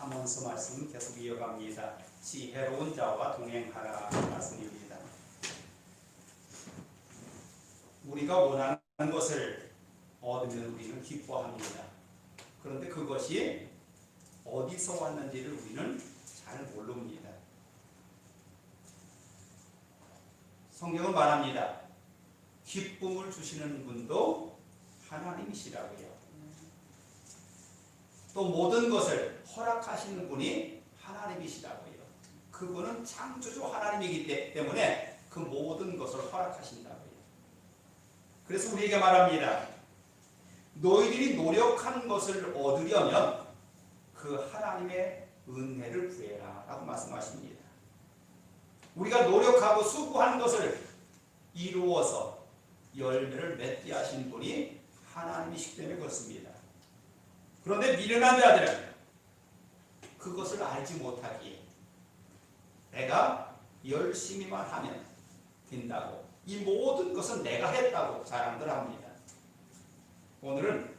잠언서 말씀 계속 이어갑니다. 지혜로운 자와 동행하라 말씀입니다. 우리가 원하는 것을 얻으면 우리는 기뻐합니다. 그런데 그것이 어디서 왔는지를 우리는 잘 모릅니다. 성경은 말합니다. 기쁨을 주시는 분도 하나님이시라고요. 또 모든 것을 허락하시는 분이 하나님이시라고요. 그분은 창조주 하나님이기 때문에 그 모든 것을 허락하신다고요. 그래서 우리에게 말합니다. 너희들이 노력한 것을 얻으려면 그 하나님의 은혜를 구해라 라고 말씀하십니다. 우리가 노력하고 수고한 것을 이루어서 열매를 맺게 하신 분이 하나님이시기 때문에 그렇습니다. 그런데 미련한 자들은 그것을 알지 못하기에 내가 열심히만 하면 된다고, 이 모든 것은 내가 했다고 자랑들 합니다. 오늘은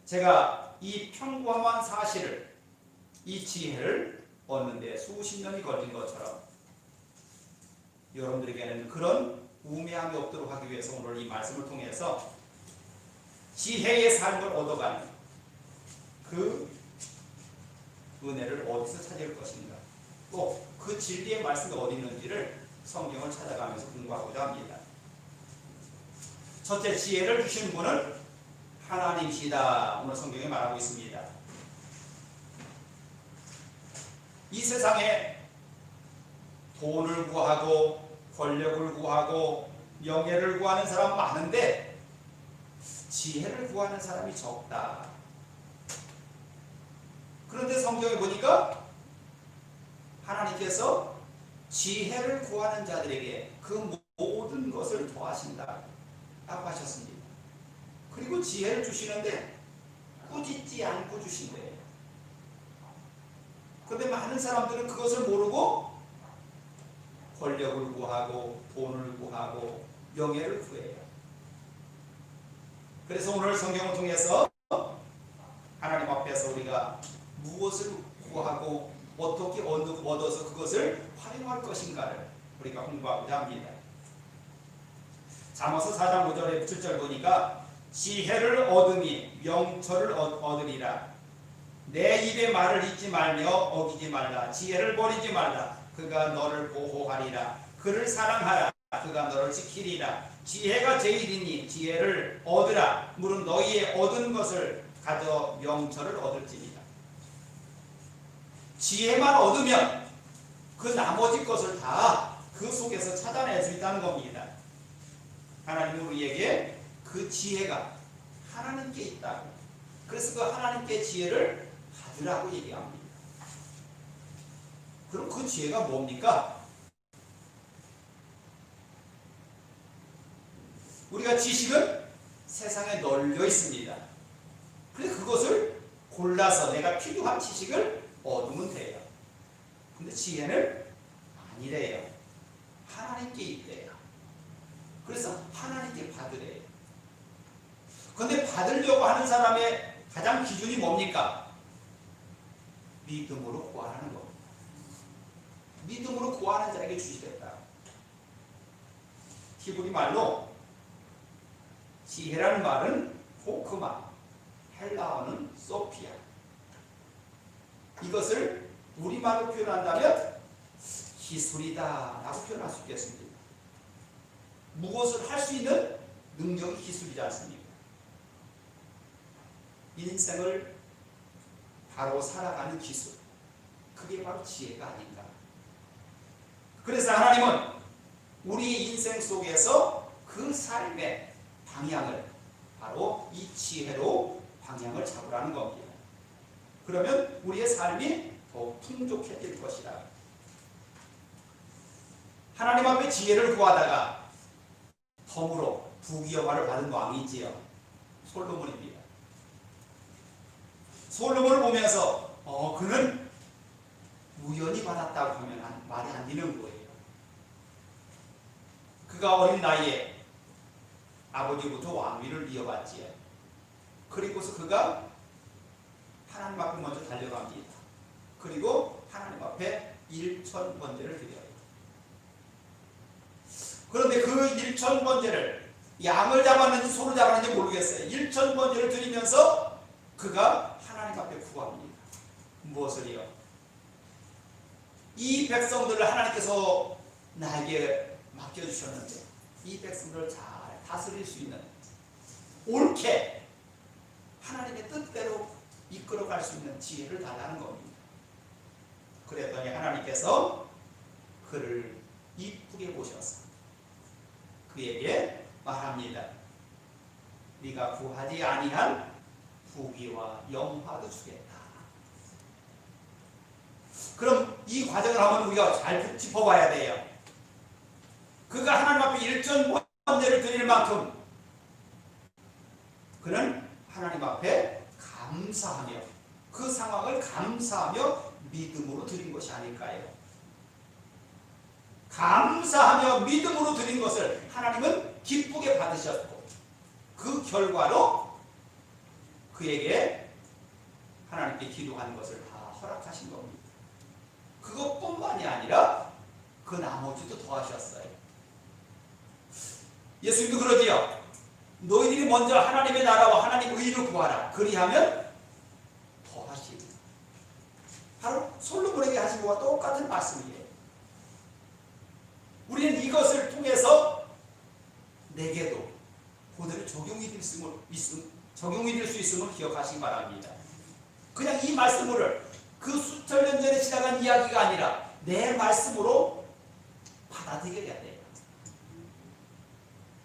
제가 이 평범한 사실을, 이 지혜를 얻는 데 수십 년이 걸린 것처럼 여러분들에게는 그런 우매함이 없도록 하기 위해서 오늘 이 말씀을 통해서 지혜의 삶을 얻어가는 그 은혜를 어디서 찾을 것인가, 또 그 진리의 말씀이 어디 있는지를 성경을 찾아가면서 공부하고자 합니다. 첫째, 지혜를 주신 분은 하나님이시다. 오늘 성경에 말하고 있습니다. 이 세상에 돈을 구하고 권력을 구하고 명예를 구하는 사람 많은데 지혜를 구하는 사람이 적다. 그런데 성경에 보니까 하나님께서 지혜를 구하는 자들에게 그 모든 것을 더하신다 라고 하셨습니다. 그리고 지혜를 주시는데 꾸짖지 않고 주신대요. 그런데 많은 사람들은 그것을 모르고 권력을 구하고 돈을 구하고 명예를 구해요. 그래서 오늘 성경을 통해서 하나님 앞에서 우리가 무엇을 구하고 어떻게 얻어서 그것을 활용할 것인가를 우리가 공부하고자 합니다. 잠언서 4장 5절에 7절 보니까 지혜를 얻으니 명철을 얻으리라. 내 입의 말을 잊지 말며 어기지 말라. 지혜를 버리지 말라. 그가 너를 보호하리라. 그를 사랑하라. 그가 너를 지키리라. 지혜가 제일이니 지혜를 얻으라. 물은 너희의 얻은 것을 가져 명철을 얻을지니라. 지혜만 얻으면 그 나머지 것을 다 그 속에서 찾아낼 수 있다는 겁니다. 하나님은 우리에게 그 지혜가 하나님께 있다고, 그래서 그 하나님께 지혜를 받으라고 얘기합니다. 그럼 그 지혜가 뭡니까? 우리가 지식은 세상에 널려 있습니다. 그런데 그것을 골라서 내가 필요한 지식을 얻으면 돼요. 근데 지혜는 아니래요. 하나님께 있대요. 그래서 하나님께 받으래요. 그런데 받으려고 하는 사람의 가장 기준이 뭡니까? 믿음으로 구하라는 겁니다. 믿음으로 구하는 자에게 주시겠다. 히브리 말로 지혜라는 말은 호크마, 헬라어는 소피아. 이것을 우리말로 표현한다면 기술이다 라고 표현할 수 있겠습니다. 무엇을 할 수 있는 능력이 기술이지 않습니까? 인생을 바로 살아가는 기술, 그게 바로 지혜가 아닌가. 그래서 하나님은 우리 인생 속에서 그 삶의 방향을 바로 이 지혜로 방향을 잡으라는 겁니다. 그러면 우리의 삶이 더 풍족해질 것이다. 하나님 앞에 지혜를 구하다가 덤으로 부귀영화를 받은 왕이지요. 솔로몬입니다. 솔로몬을 보면서 그는 우연히 받았다고 하면 말이 안 되는 거예요. 그가 어린 나이에 아버지부터 왕위를 이어받지요. 그리고서 그가 하나님 앞에 먼저 달려갑니다. 그리고 하나님 앞에 일천번제를 드려요. 그런데 그 일천번제를 양을 잡았는지 소를 잡았는지 모르겠어요. 일천번제를 드리면서 그가 하나님 앞에 구합니다. 무엇을요? 이 백성들을 하나님께서 나에게 맡겨주셨는데 이 백성들을 잘 다스릴 수 있는, 옳게 하나님의 뜻대로 이끌어갈 수 있는 지혜를 달라는 겁니다. 그랬더니 하나님께서 그를 이쁘게 보셔서 그에게 말합니다. 네가 구하지 아니한 부귀와 영화도 주겠다. 그럼 이 과정을 한번 우리가 잘 짚어봐야 돼요. 그가 하나님 앞에 일천번제를 드릴 만큼 그는 하나님 앞에 감사하며 그 상황을 감사하며 믿음으로 드린 것이 아닐까요? 감사하며 믿음으로 드린 것을 하나님은 기쁘게 받으셨고 그 결과로 그에게 하나님께 기도하는 것을 다 허락하신 겁니다. 그것뿐만이 아니라 그 나머지도 더하셨어요. 예수님도 그러지요. 너희들이 먼저 하나님의 나라와 하나님의 의를 구하라. 그리하면 더하시리. 바로 솔로몬에게 하신 것과 똑같은 말씀이에요. 우리는 이것을 통해서 내게도 그대로 적용이 될 수 있음을 기억하시기 바랍니다. 그냥 이 말씀을 그 수천 년 전에 지나간 이야기가 아니라 내 말씀으로 받아들여야 돼요.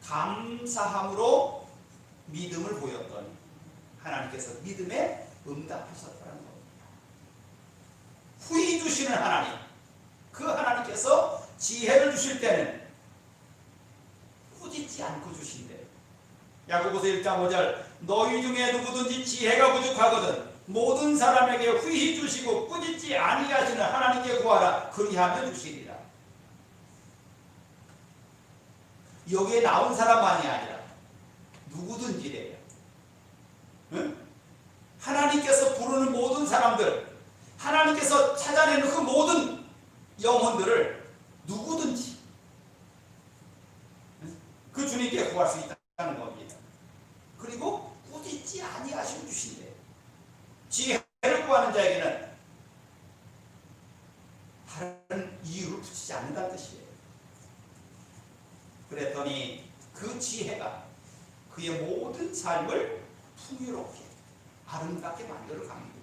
감사함으로 믿음을 보였더니 하나님께서 믿음에 응답하셨다는 겁니다. 후히 주시는 하나님, 그 하나님께서 지혜를 주실 때는 꾸짖지 않고 주신대. 야고보서 1장 5절 너희 중에 누구든지 지혜가 부족하거든 모든 사람에게 후히 주시고 꾸짖지 아니하시는 하나님께 구하라. 그리하면 주시리라. 여기에 나온 사람만이 아니라 누구든지래요. 응? 하나님께서 부르는 모든 사람들, 하나님께서 찾아내는 그 모든 영혼들을 누구든지 그 주님께 구할 수 있다는 겁니다. 그리고 꾸짖지 아니하시고 주신대. 지혜를 구하는 자에게는 다른 이유를 붙이지 않는다는 뜻이에요. 그랬더니 그 지혜가 그의 모든 삶을 풍요롭게 아름답게 만들어 갑니다.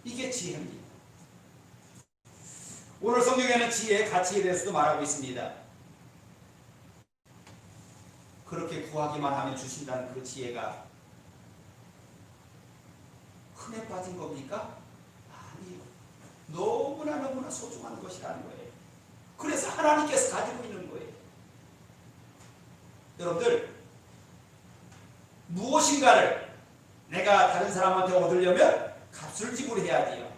이게 지혜입니다. 오늘 성경에는 지혜의 가치에 대해서도 말하고 있습니다. 그렇게 구하기만 하면 주신다는 그 지혜가 흔해 빠진 겁니까? 아니요. 너무나 소중한 것이라는 거예요. 그래서 하나님께서 가지고 있는 거예요. 여러분들, 무엇인가를 내가 다른 사람한테 얻으려면 값을 지불해야 돼요.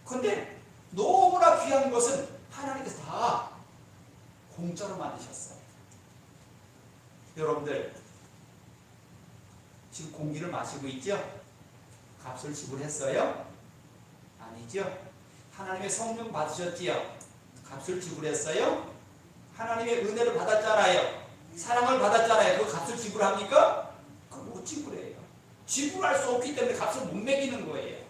근데 너무나 귀한 것은 하나님께서 다 공짜로 만드셨어요. 여러분들, 지금 공기를 마시고 있죠? 값을 지불했어요? 아니죠? 하나님의 성령 받으셨지요? 값을 지불했어요? 하나님의 은혜를 받았잖아요. 사랑을 받았잖아요. 그 값을 지불합니까? 그거 못 지불해요. 지불할 수 없기 때문에 값을 못 매기는 거예요.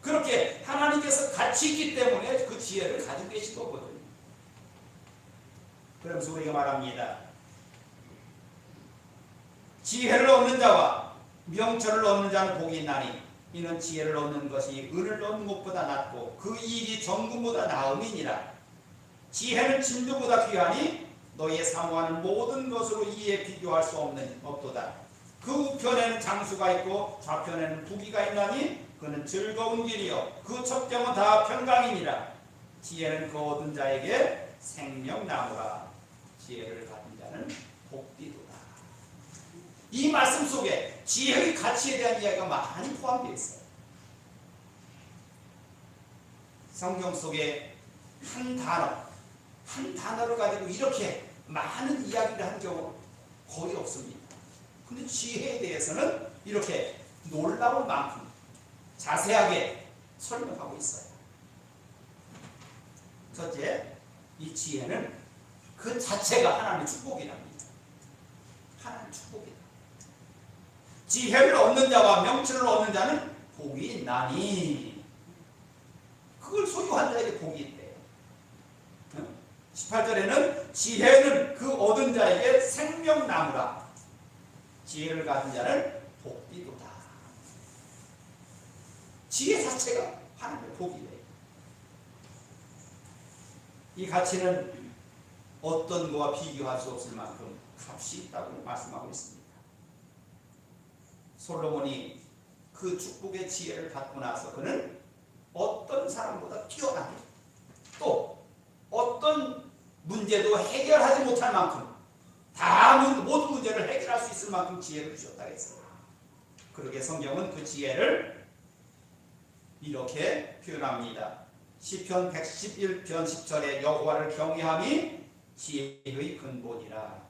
그렇게 하나님께서 가치 있기 때문에 그 지혜를 가지고 계신 거거든요. 그러면서 우리가 말합니다. 지혜를 얻는 자와 명철을 얻는 자는 복이 있나니 이는 지혜를 얻는 것이 은을 얻는 것보다 낫고 그 이익이 정금보다 나음이니라. 지혜는 진주보다 귀하니 너희의 사모하는 모든 것으로 이에 비교할 수 없도다. 그 우편에는 장수가 있고 좌편에는 부귀가 있나니 그는 즐거운 길이요 그 첩경은 다 평강이니라. 지혜는 그 얻은 자에게 생명나무라. 지혜를 가진 자는 복되도다. 이 말씀 속에 지혜의 가치에 대한 이야기가 많이 포함되어 있어요. 성경 속에 한 단어를 가지고 이렇게 많은 이야기를 한 경우 거의 없습니다. 근데 지혜에 대해서는 이렇게 놀라울 만큼 자세하게 설명하고 있어요. 첫째, 이 지혜는 그 자체가 하나님의 축복이랍니다. 하나님의 축복이다. 지혜를 얻는 자와 명철을 얻는 자는 복이 있나니, 그걸 소유한 자에게 복이 있대요. 18절에는 지혜는 그 얻은 자에게 생명나무라. 지혜를 가진 자는 복이도다. 지혜 자체가 하나님의 복이래요. 이 가치는 어떤 거와 비교할 수 없을 만큼 값이 있다고 말씀하고 있습니다. 솔로몬이 그 축복의 지혜를 받고 나서 그는 어떤 사람보다 뛰어나게, 또 어떤 문제도 해결하지 못할 만큼 모든 문제를 해결할 수 있을 만큼 지혜를 주셨다고 했어요. 그러게 성경은 그 지혜를 이렇게 표현합니다. 시편 111편 10절에 여호와를 경외함이 지혜의 근본이라.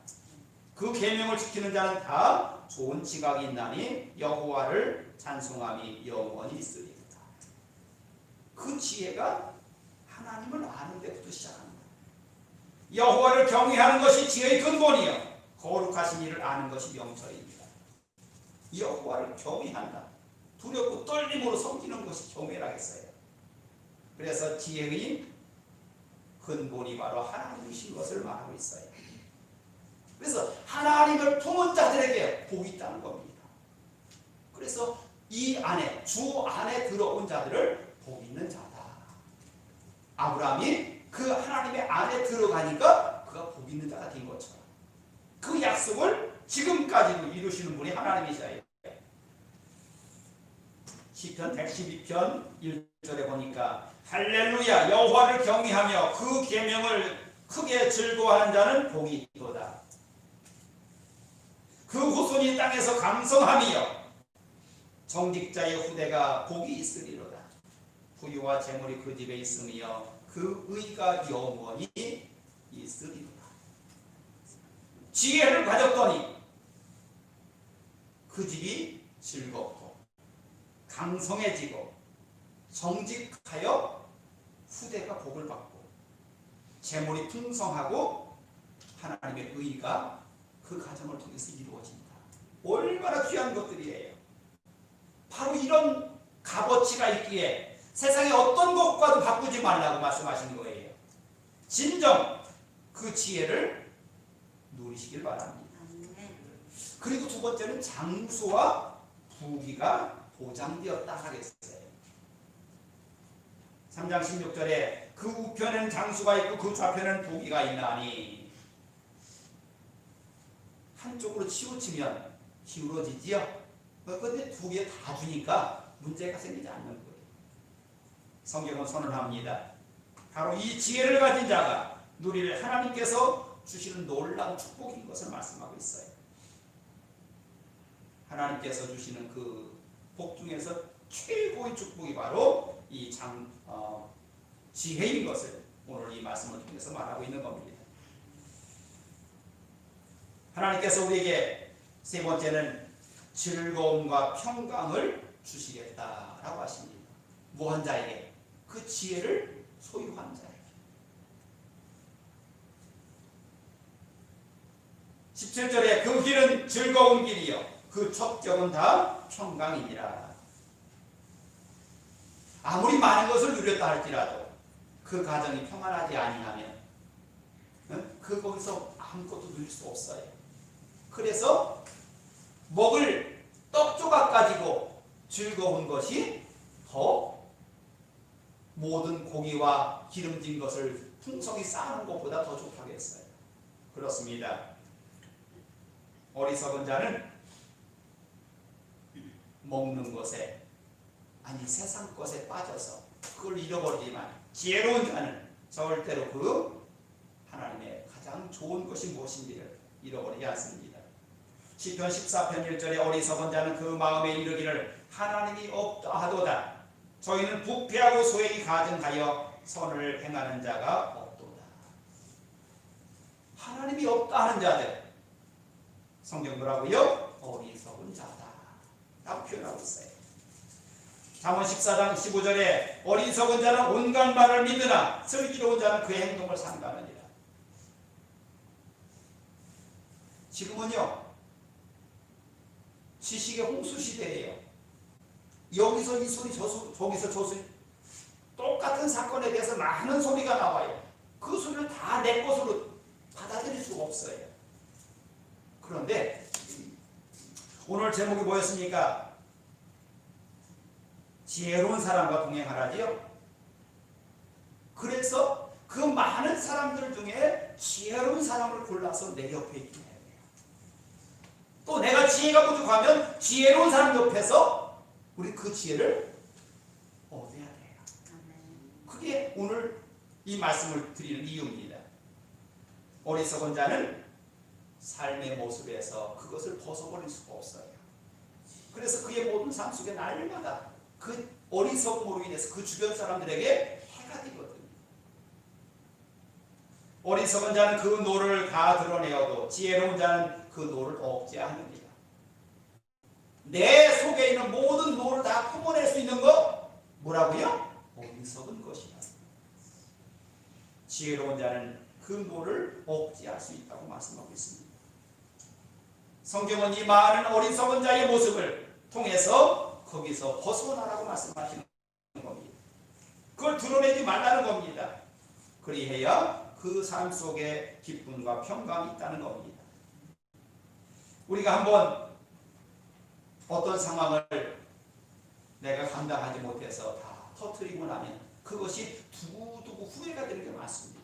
그 계명을 지키는 자는 다 좋은 지각이 있나니 여호와를 찬송함이 영원히 있으리라. 그 지혜가 하나님을 아는 데부터 시작합니다. 여호와를 경외하는 것이 지혜의 근본이요, 거룩하신 이를 아는 것이 명철입니다. 여호와를 경외한다. 두렵고 떨림으로 섬기는 것이 경외라겠어요. 그래서 지혜의 근본이 바로 하나님이신 것을 말하고 있어요. 그래서 하나님을 품은 자들에게 복이 있다는 겁니다. 그래서 이 안에, 주 안에 들어온 자들을 복 있는 자다. 아브라함이 그 하나님의 안에 들어가니까 그가 복 있는 자가 된 것처럼 그 약속을 지금까지도 이루시는 분이 하나님이셔요. 시편 112편 1절에 보니까 할렐루야, 여호와를 경외하며 그 계명을 크게 즐거워하는 자는 복이 있도다. 그 후손이 땅에서 강성하며 정직자의 후대가 복이 있으리로다. 부유와 재물이 그 집에 있으며 그 의가 영원히 있으리로다. 지혜를 가졌더니 그 집이 즐겁고 강성해지고 정직하여 후대가 복을 받고 재물이 풍성하고 하나님의 의가 그 가정을 통해서 이루어진다. 얼마나 귀한 것들이에요. 바로 이런 값어치가 있기에 세상의 어떤 것과도 바꾸지 말라고 말씀하신 거예요. 진정 그 지혜를 누리시길 바랍니다. 그리고 두 번째는 장수와 부귀가 보장되었다 하겠어요. 3장 16절에 그 우편에는 장수가 있고 그 좌편에는 부귀가 있나니, 한쪽으로 치우치면 기울어지지요. 그런데 두 개 다 주니까 문제가 생기지 않는 거예요. 성경은 선언합니다. 바로 이 지혜를 가진 자가 누릴 하나님께서 주시는 놀라운 축복인 것을 말씀하고 있어요. 하나님께서 주시는 그 복 중에서 최고의 축복이 바로 이 지혜인 것을 오늘 이 말씀을 통해서 말하고 있는 겁니다. 하나님께서 우리에게 세 번째는 즐거움과 평강을 주시겠다라고 하십니다. 뭐한 자에게? 그 지혜를 소유한 자에게. 17절에 그 길은 즐거운 길이요 그 첩경은 다 평강이니라. 아무리 많은 것을 누렸다 할지라도 그 가정이 평안하지 아니하면 그 거기서 아무것도 누릴 수 없어요. 그래서 먹을 떡 조각 가지고 즐거운 것이 더 모든 고기와 기름진 것을 풍성히 쌓는 것보다 더 좋다고 했어요. 그렇습니다. 어리석은 자는 먹는 것에, 아니 세상 것에 빠져서 그걸 잃어버리지만, 지혜로운 자는 절대로 그 하나님의 가장 좋은 것이 무엇인지를 잃어버리지 않습니다. 시편 14편 1절에 어리석은 자는 그 마음에 이르기를 하나님이 없다 하도다. 저희는 부패하고 소액이 가증하여 선을 행하는 자가 없도다. 하나님이 없다 하는 자들, 성경 뭐라고요? 어리석은 자다 라고 표현하고 있어요. 잠언 14장 15절에 어리석은 자는 온갖 말을 믿으나 슬기로운 자는 그의 행동을 상담하니라. 지금은요 지식의 홍수 시대예요. 여기서 이 소리 저기서 저 소리 똑같은 사건에 대해서 많은 소리가 나와요. 그 소리를 다 내 것으로 받아들일 수가 없어요. 그런데 오늘 제목이 뭐였습니까? 지혜로운 사람과 동행하라지요. 그래서 그 많은 사람들 중에 지혜로운 사람을 골라서 내 옆에 있게 해야 돼요. 또 내가 지혜가 부족하면 지혜로운 사람 옆에서 우리 그 지혜를 얻어야 돼요. 그게 오늘 이 말씀을 드리는 이유입니다. 어리석은 자는 삶의 모습에서 그것을 벗어버릴 수가 없어요. 그래서 그의 모든 삶 속에 날마다 그 어리석음으로 인해서 그 주변 사람들에게 해가 되거든요. 어리석은 자는 그 노를 다 드러내어도 지혜로운 자는 그 노를 억제하느니라. 내 속에 있는 모든 노를 다 품어낼 수 있는 것 뭐라고요? 어리석은 것이다. 지혜로운 자는 그 노를 억제할 수 있다고 말씀하고 있습니다. 성경은 이 많은 어리석은 자의 모습을 통해서 거기서 벗어나라고 말씀하시는 겁니다. 그걸 드러내지 말라는 겁니다. 그리해야 그 삶 속에 기쁨과 평강이 있다는 겁니다. 우리가 한번 어떤 상황을 내가 감당하지 못해서 다 터뜨리고 나면 그것이 두고두고 후회가 되는 게 많습니다.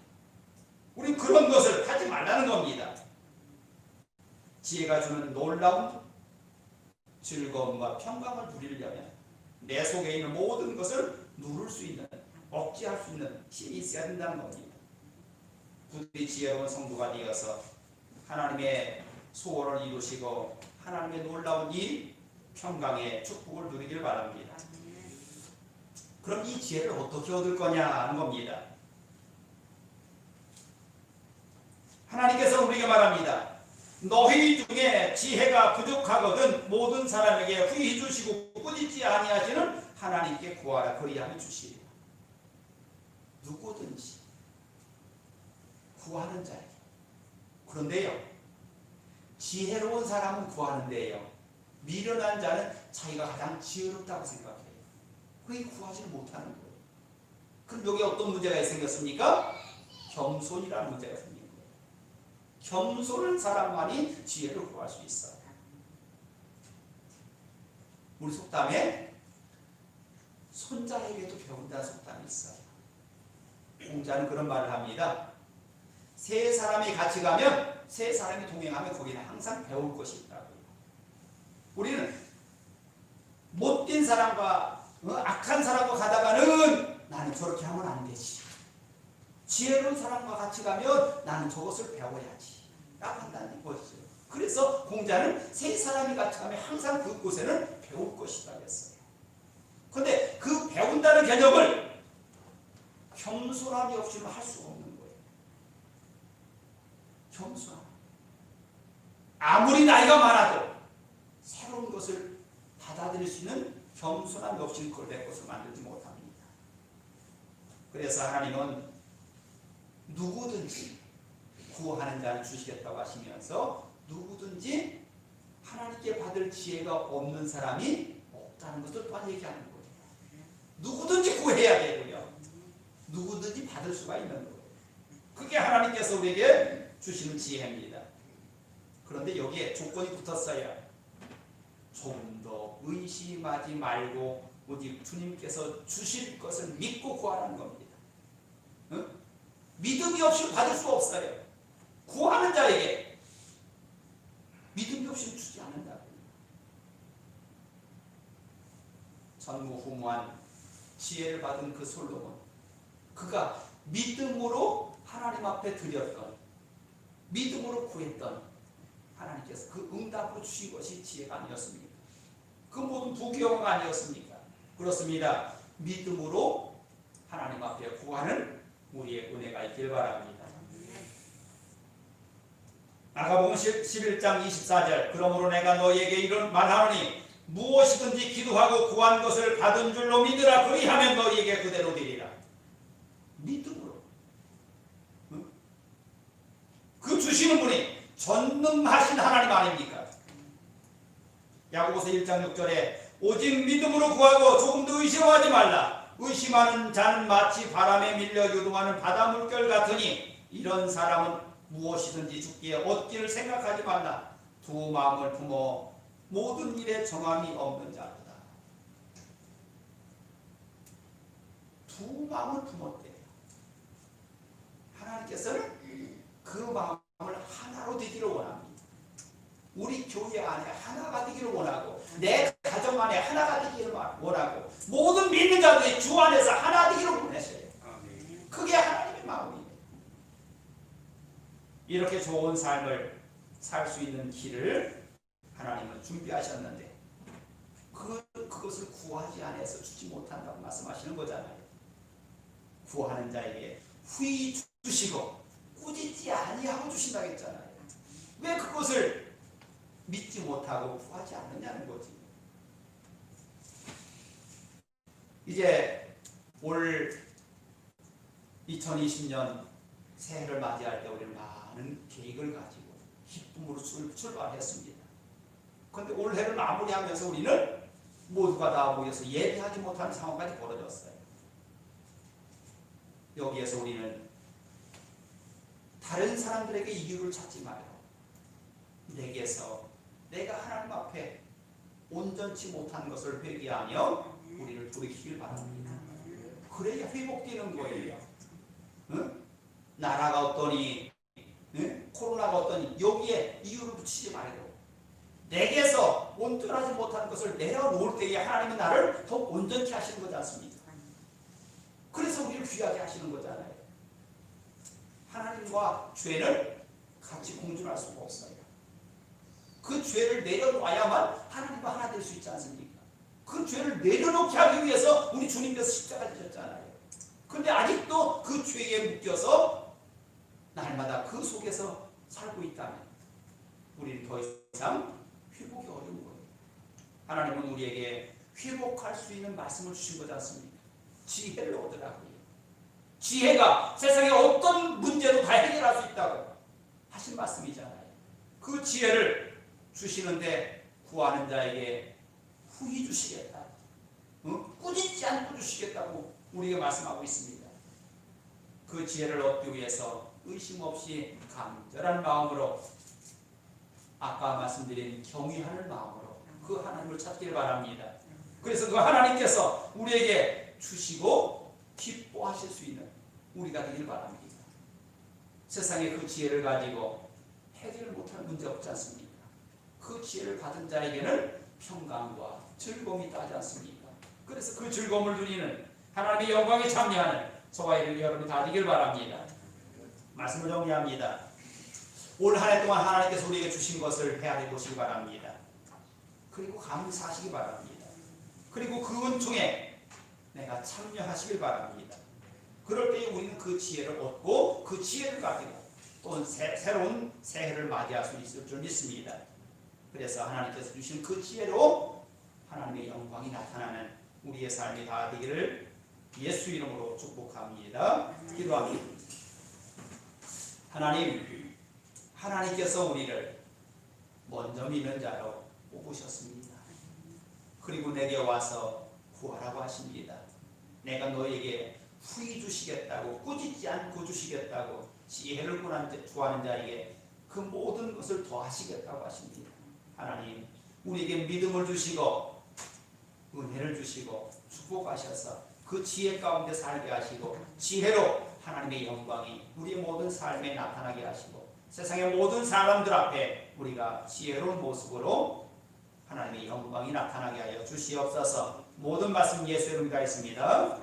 우리 그런 것을 하지 말라는 겁니다. 지혜가 주는 놀라운 즐거움과 평강을 누리려면 내 속에 있는 모든 것을 누를 수 있는, 억제할 수 있는 힘이 있어야 된다는 겁니다. 부디 지혜로운 성도가 되어서 하나님의 소원을 이루시고 하나님의 놀라운 이 평강의 축복을 누리길 바랍니다. 그럼 이 지혜를 어떻게 얻을 거냐 하는 겁니다. 하나님께서 우리에게 말합니다. 너희 중에 지혜가 부족하거든 모든 사람에게 후히 주시고 꾸짖지 아니하시는 하나님께 구하라 그리하면 주시리라. 누구든지 구하는 자에게. 그런데요 지혜로운 사람은 구하는데요 미련한 자는 자기가 가장 지혜롭다고 생각해요. 그게 구하지 못하는 거예요. 그럼 여기 어떤 문제가 생겼습니까? 겸손이라는 문제가 생긴 거예요. 겸손한 사람만이 지혜를 구할 수 있어요. 우리 속담에 손자에게도 배운다는 속담이 있어요. 공자는 그런 말을 합니다. 세 사람이 같이 가면 세 사람이 동행하면 거기는 항상 배울 것이 있다고요. 우리는 못된 사람과 악한 사람과 가다가는 나는 저렇게 하면 안 되지. 지혜로운 사람과 같이 가면 나는 저것을 배워야지 라고 한다는 것이죠. 그래서 공자는 세 사람이 같이 가면 항상 그곳에는 배울 것이다 했어요. 그런데 그 배운다는 개념을 겸손함이 없이는 할 수가 없는 거예요. 겸손함. 아무리 나이가 많아도 새로운 것을 받아들일 수 있는 겸손함이 없이는 그걸 내 것을 만들지 못합니다. 그래서 하나님은 누구든지 구하는 자를 주시겠다고 하시면서 누구든지 하나님께 받을 지혜가 없는 사람이 없다는 것을 또한 얘기하는 거예요. 누구든지 구해야 되고요. 누구든지 받을 수가 있는 거예요. 그게 하나님께서 우리에게 주시는 지혜입니다. 그런데 여기에 조건이 붙었어요. 조금 더 의심하지 말고 오직 주님께서 주실 것을 믿고 구하라는 겁니다. 응? 믿음이 없이 받을 수 없어요. 구하는 자에게 믿음이 없이 주지 않는다. 전무후무한 지혜를 받은 그 솔로몬, 그가 믿음으로 하나님 앞에 드렸던, 믿음으로 구했던 하나님께서 그 응답으로 주신 것이 지혜가 아니었습니까? 그 모든 부귀영화가 아니었습니까? 그렇습니다. 믿음으로 하나님 앞에 구하는 우리의 은혜가 있길 바랍니다. 마가복음 11장 24절 그러므로 내가 너희에게 이런 말하노니 무엇이든지 기도하고 구한 것을 받은 줄로 믿으라. 그리하면 너희에게 그대로 되리라. 믿음으로. 그 주시는 분이 전능하신 하나님 아닙니까? 야고보서 1장 6절에 오직 믿음으로 구하고 조금도 의심하지 말라. 의심하는 자는 마치 바람에 밀려 요동하는 바다 물결 같으니 이런 사람은 무엇이든지 죽기에 얻기를 생각하지 말라. 두 마음을 품어 모든 일에 정함이 없는 자로다. 두 마음을 품었대요. 하나님께서는 그 마음을 하나로 되기를 원합니다. 우리 교회 안에 하나가 되기를 원하고 내 가정 안에 하나가 되기를 원하고 모든 믿는 자들이 주 안에서 하나 되기를 원하셔요. 그게 하나님의 마음이에요. 이렇게 좋은 삶을 살 수 있는 길을 하나님은 준비하셨는데 그것을 구하지 않아서 주지 못한다고 말씀하시는 거잖아요. 구하는 자에게 후히 주시고 꾸짖지 아니하고 주신다고 했잖아요. 왜 그것을 믿지 못하고 구하지 않느냐는 거지. 이제 올 2020년 새해를 맞이할 때 우리는 많은 계획을 가지고 기쁨으로 출발했습니다. 그런데 올해를 마무리하면서 우리는 모두가 다 모여서 예배하지 못하는 상황까지 벌어졌어요. 여기에서 우리는 다른 사람들에게 이유를 찾지 말고 내게서 내가 하나님 앞에 온전치 못한 것을 회개하며 우리를 돌이키길 바랍니다. 그래야 회복되는 거예요. 응? 나라가 어떠니, 응? 코로나가 어떠니 여기에 이유를 붙이지 말고 내게서 온전하지 못한 것을 내려놓을 때에 하나님은 나를 더 온전케 하시는 거지 않습니까? 그래서 우리를 귀하게 하시는 거잖아요. 하나님과 죄는 같이 공존할 수가 없어요. 그 죄를 내려놓아야만 하나님과 하나 될 수 있지 않습니까? 그 죄를 내려놓게 하기 위해서 우리 주님께서 십자가 지셨잖아요. 그런데 아직도 그 죄에 묶여서 날마다 그 속에서 살고 있다면 우리는 더 이상 회복이 어려운 거예요. 하나님은 우리에게 회복할 수 있는 말씀을 주신 거지 않습니까? 지혜를 얻으라고요. 지혜가 세상의 어떤 문제도 다 해결할 수 있다고 하신 말씀이잖아요. 그 지혜를 주시는데 구하는 자에게 후히 주시겠다. 꾸짖지 않고 주시겠다고 우리에게 말씀하고 있습니다. 그 지혜를 얻기 위해서 의심 없이 간절한 마음으로 아까 말씀드린 경외하는 마음으로 그 하나님을 찾기를 바랍니다. 그래서 그 하나님께서 우리에게 주시고 기뻐하실 수 있는 우리가 되길 바랍니다. 세상에 그 지혜를 가지고 해결을 못할 문제 없지 않습니까? 그 지혜를 받은 자에게는 평강과 즐거움이 따지 않습니까? 그래서 그 즐거움을 누리는 하나님의 영광에 참여하는 저와 여러분이 다 되길 바랍니다. 말씀을 정리합니다. 올 한 해 동안 하나님께서 우리에게 주신 것을 헤아려 보시기 바랍니다. 그리고 감사하시기 바랍니다. 그리고 그 은총에 내가 참여하시길 바랍니다. 그럴 때에 우리는 그 지혜를 얻고 그 지혜를 가지고 또 새로운 새해를 맞이할 수 있을 줄 믿습니다. 그래서 하나님께서 주신 그 지혜로 하나님의 영광이 나타나는 우리의 삶이 다 되기를 예수 이름으로 축복합니다. 기도합니다. 하나님께서 우리를 먼저 믿는 자로 뽑으셨습니다. 그리고 내게 와서 구하라고 하십니다. 내가 너에게 후히 주시겠다고, 꾸짖지 않고 주시겠다고, 지혜를 구하는 자에게 그 모든 것을 더하시겠다고 하십니다. 하나님, 우리에게 믿음을 주시고 은혜를 주시고 축복하셔서 그 지혜 가운데 살게 하시고 지혜로 하나님의 영광이 우리 모든 삶에 나타나게 하시고 세상의 모든 사람들 앞에 우리가 지혜로운 모습으로 하나님의 영광이 나타나게 하여 주시옵소서. 모든 말씀 예수 이름으로 하겠습니다.